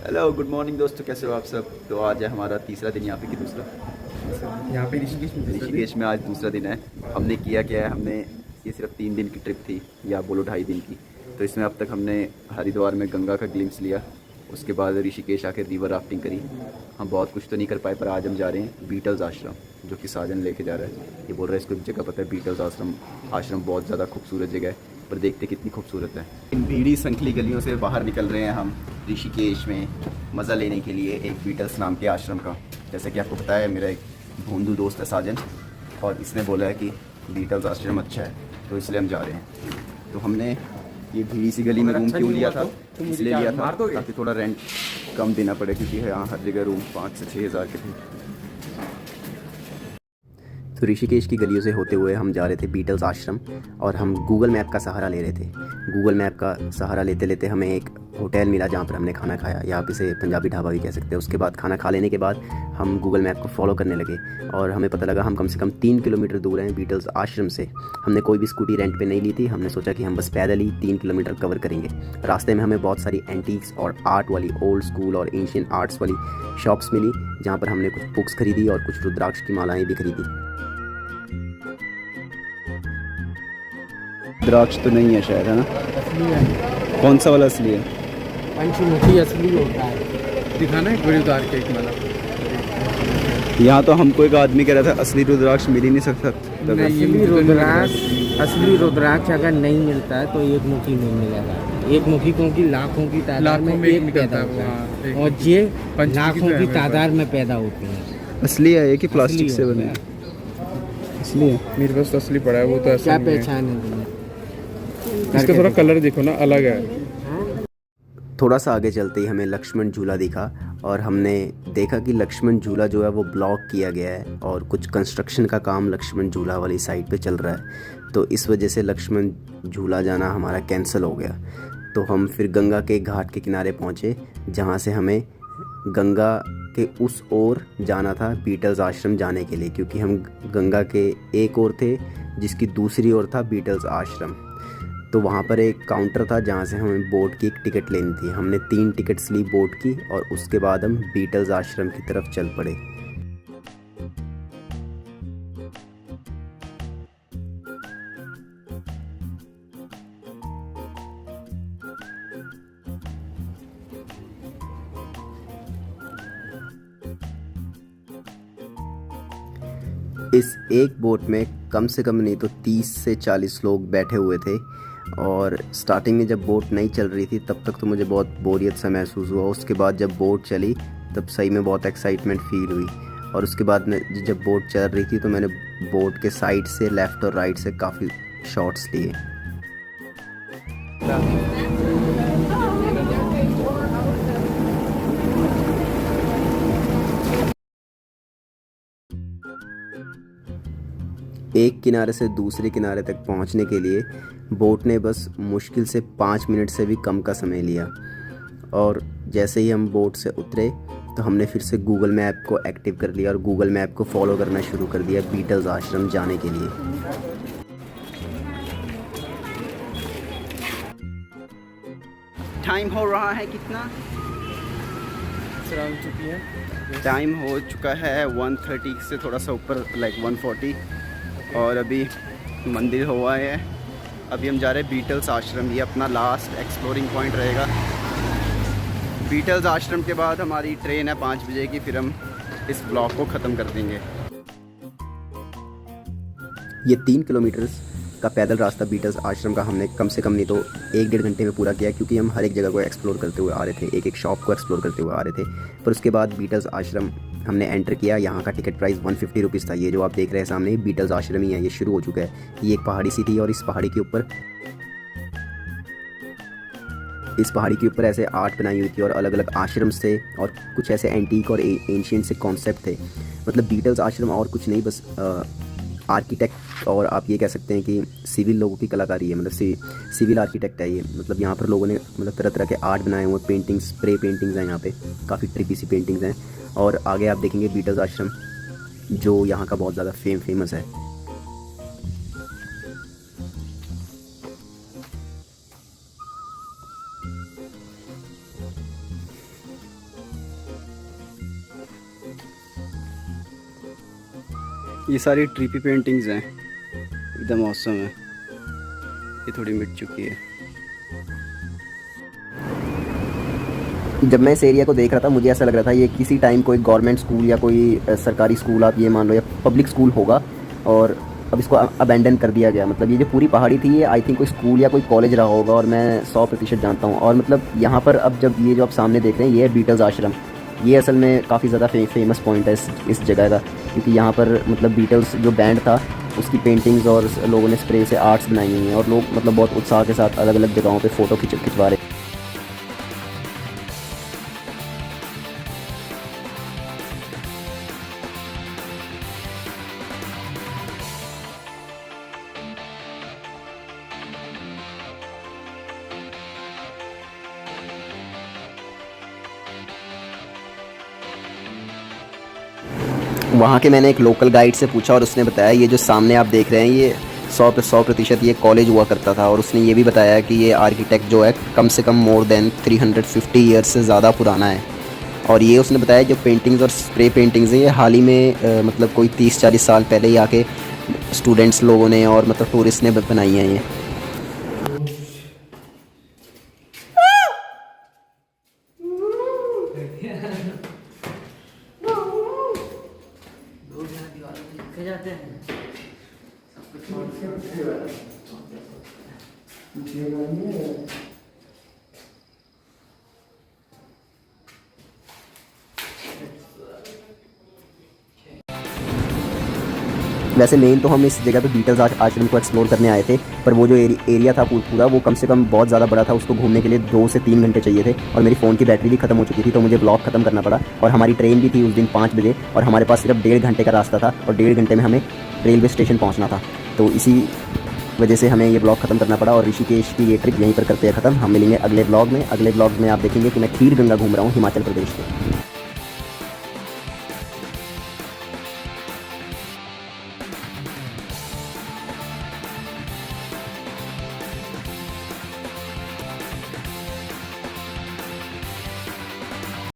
Hello good morning दोस्तों, कैसे हो आप सब। तो आज है हमारा तीसरा दिन यहाँ पे कि दूसरा। यहाँ पे ऋषिकेश ऋषिकेश में आज दूसरा दिन है। हमने किया क्या है, हमने ये सिर्फ 3 दिन की ट्रिप थी या बोलो 2.5 दिन की। तो इसमें अब तक हमने हरिद्वार में गंगा का ग्लिम्स लिया, उसके बाद ऋषिकेश आके रिवर राफ्टिंग करी। हम बहुत कुछ तो नहीं कर पाए, पर आज हम जा रहे हैं बीटल्स आश्रम, जो कि साजन लेके जा रहा है। ये बोल रहा है इसको एक जगह पता है, बीटल्स आश्रम। आश्रम बहुत ज़्यादा खूबसूरत जगह है, पर देखते कितनी खूबसूरत है। इन भीड़ी संखली गलियों से बाहर निकल रहे हैं हम ऋषिकेश में मज़ा लेने के लिए एक बीटल्स नाम के आश्रम का। जैसे कि आपको पता है, मेरा एक भोंदू दोस्त है साजन, और इसने बोला है कि बीटल्स आश्रम अच्छा है, तो इसलिए हम जा रहे हैं। तो हमने ये भीड़ी सी गली में रूम क्यों लिया था, इसलिए लिया था ताकि थोड़ा रेंट कम देना पड़े, क्योंकि यहाँ हर जगह रूम 5 से 6 हज़ार के थे। तो ऋषिकेश की गलियों से होते हुए हम जा रहे थे बीटल्स आश्रम, और हम गूगल मैप का सहारा ले रहे थे। गूगल मैप का सहारा लेते लेते हमें एक होटल मिला जहाँ पर हमने खाना खाया, या आप इसे पंजाबी ढाबा भी कह सकते हैं। उसके बाद खाना खा लेने के बाद हम गूगल मैप को फॉलो करने लगे, और हमें पता लगा हम कम से कम 3 किलोमीटर दूर हैं बीटल्स आश्रम से। हमने कोई भी स्कूटी रेंट पे नहीं ली थी, हमने सोचा कि हम बस पैदल ही 3 किलोमीटर कवर करेंगे। रास्ते में हमें बहुत सारी एंटीक्स और आर्ट वाली, ओल्ड स्कूल और एंशियंट आर्ट्स वाली शॉप्स मिली, जहाँ पर हमने कुछ बुक्स खरीदी और कुछ रुद्राक्ष की मालाएँ भी खरीदी। रुद्राक्ष तो नहीं है शायद, है ना? असली है। कौन सा वाला असली है? पंचमुखी असली होता है। दिखाना एक वीडियो उतार के एक माला। यहाँ तो हमको एक आदमी कह रहा था असली रुद्राक्ष मिल ही नहीं सकता। असली रुद्राक्ष अगर नहीं मिलता है तो एक मुखी नहीं मिलेगा। एक मुखी क्योंकि लाखों की तादाद में एक पैदा होता है, और ये लाखों की तादाद में पैदा होते हैं। असली है ये कि प्लास्टिक से बने हैं? असली है। मेरे पास तो असली पड़ा है, वो तो क्या पहचान है तुम्हें? इसका थोड़ा कलर देखो ना, अलग है। थोड़ा सा आगे चलते ही हमें लक्ष्मण झूला दिखा, और हमने देखा कि लक्ष्मण झूला जो है वो ब्लॉक किया गया है, और कुछ कंस्ट्रक्शन का काम लक्ष्मण झूला वाली साइड पे चल रहा है। तो इस वजह से लक्ष्मण झूला जाना हमारा कैंसिल हो गया। तो हम फिर गंगा के घाट के किनारे पहुँचे, जहाँ से हमें गंगा के उस ओर जाना था बीटल्स आश्रम जाने के लिए, क्योंकि हम गंगा के एक ओर थे जिसकी दूसरी ओर था बीटल्स आश्रम। तो वहाँ पर एक काउंटर था जहाँ से हमें बोट की एक टिकट लेनी थी। हमने 3 टिकट्स ली बोट की, और उसके बाद हम बीटल्स आश्रम की तरफ चल पड़े। इस एक बोट में कम से कम नहीं तो 30 से 40 लोग बैठे हुए थे, और स्टार्टिंग में जब बोट नहीं चल रही थी तब तक तो मुझे बहुत बोरियत सा महसूस हुआ। उसके बाद जब बोट चली तब सही में बहुत एक्साइटमेंट फील हुई। और उसके बाद जब बोट चल रही थी तो मैंने बोट के साइड से, लेफ़्ट और राइट से काफ़ी शॉट्स लिए। एक किनारे से दूसरे किनारे तक पहुंचने के लिए बोट ने बस मुश्किल से 5 मिनट से भी कम का समय लिया। और जैसे ही हम बोट से उतरे तो हमने फिर से गूगल मैप को एक्टिव कर लिया, और गूगल मैप को फॉलो करना शुरू कर दिया बीटल्स आश्रम जाने के लिए। टाइम हो रहा है कितना? टाइम हो चुका है 1:30 से थोड़ा सा ऊपर, लाइक 1:40, और अभी मंदिर हुआ है। अभी हम जा रहे हैं बीटल्स आश्रम, ये अपना लास्ट एक्सप्लोरिंग पॉइंट रहेगा। बीटल्स आश्रम के बाद हमारी ट्रेन है 5 बजे की, फिर हम इस ब्लॉग को ख़त्म कर देंगे। ये 3 किलोमीटर का पैदल रास्ता बीटल्स आश्रम का हमने कम से कम नहीं तो 1-1.5 घंटे में पूरा किया, क्योंकि हम हर एक जगह को एक्सप्लोर करते हुए आ रहे थे, एक एक शॉप को एक्सप्लोर करते हुए आ रहे थे। पर उसके बाद बीटल्स आश्रम हमने एंटर किया। यहाँ का टिकट प्राइस 150 रुपीज़ था। ये जो आप देख रहे हैं सामने बीटल्स आश्रम ही है, ये शुरू हो चुका है। ये एक पहाड़ी सी थी, और इस पहाड़ी के ऊपर ऐसे आर्ट बनाई हुई थी, और अलग अलग आश्रम थे, और कुछ ऐसे एंटीक और एंशिएंट से कॉन्सेप्ट थे। मतलब बीटल्स आश्रम और कुछ नहीं, बस आर्किटेक्ट, और आप ये कह सकते हैं कि सिविल लोगों की कलाकारी है। मतलब सिविल आर्किटेक्ट है ये। मतलब यहाँ पर लोगों ने मतलब तरह तरह के आर्ट बनाए हुए, पेंटिंग्स, स्प्रे पेंटिंग्स हैं यहाँ पे, काफ़ी ट्रिपी सी पेंटिंग्स हैं। और आगे आप देखेंगे बीटल्स आश्रम, जो यहाँ का बहुत ज़्यादा फेमस है। ये सारी ट्रीपी पेंटिंग्स हैं, एकदम मौसम है। ये थोड़ी मिट चुकी है। जब मैं इस एरिया को देख रहा था मुझे ऐसा लग रहा था ये किसी टाइम कोई गवर्नमेंट स्कूल या कोई सरकारी स्कूल आप ये मान लो या पब्लिक स्कूल होगा, और अब इसको अबेंडन कर दिया गया। मतलब ये जो पूरी पहाड़ी थी ये आई थिंक कोई स्कूल या कोई कॉलेज रहा होगा, और मैं 100% जानता हूँ। और मतलब यहाँ पर अब जब ये जो आप सामने देख रहे हैं ये है बीटल्स आश्रम। ये असल में काफ़ी ज़्यादा फेमस पॉइंट है इस जगह का, क्योंकि यहाँ पर मतलब बीटल्स जो बैंड था उसकी पेंटिंग्स और लोगों ने स्प्रे से आर्ट्स बनाई हुई हैं, और लोग मतलब बहुत उत्साह के साथ अलग अलग जगहों पर फ़ोटो खिंचवा रहे हैं। वहाँ के मैंने एक लोकल गाइड से पूछा और उसने बताया ये जो सामने आप देख रहे हैं ये 100% ये कॉलेज हुआ करता था। और उसने ये भी बताया कि ये आर्किटेक्ट जो है कम से कम मोर देन 350 ईयर्स से ज़्यादा पुराना है। और ये उसने बताया जो पेंटिंग्स और स्प्रे पेंटिंग्स हैं ये हाल ही में मतलब कोई 30-40 साल पहले ही आके स्टूडेंट्स लोगों ने और मतलब टूरिस्ट ने बनाई हैं ये। वैसे मेन तो हम इस जगह पे बीटल्स आश्रम को एक्सप्लोर करने आए थे, पर वो जो एरिया था पूरा वो कम से कम बहुत ज़्यादा बड़ा था। उसको घूमने के लिए 2 से 3 घंटे चाहिए थे, और मेरी फ़ोन की बैटरी भी ख़त्म हो चुकी थी, तो मुझे ब्लॉग ख़त्म करना पड़ा। और हमारी ट्रेन भी थी उस दिन 5 बजे, और हमारे पास सिर्फ 1.5 घंटे का रास्ता था, और 1.5 घंटे में हमें रेलवे स्टेशन पहुँचना था। तो इसी वजह से हमें ये ब्लॉग ख़त्म करना पड़ा, और ऋषिकेश की ये ट्रिप यहीं पर करते हैं ख़त्म। हम मिलेंगे अगले ब्लॉग में। अगले ब्लॉग में आप देखेंगे कि मैं खीर गंगा घूम रहा हूँ हिमाचल प्रदेश में।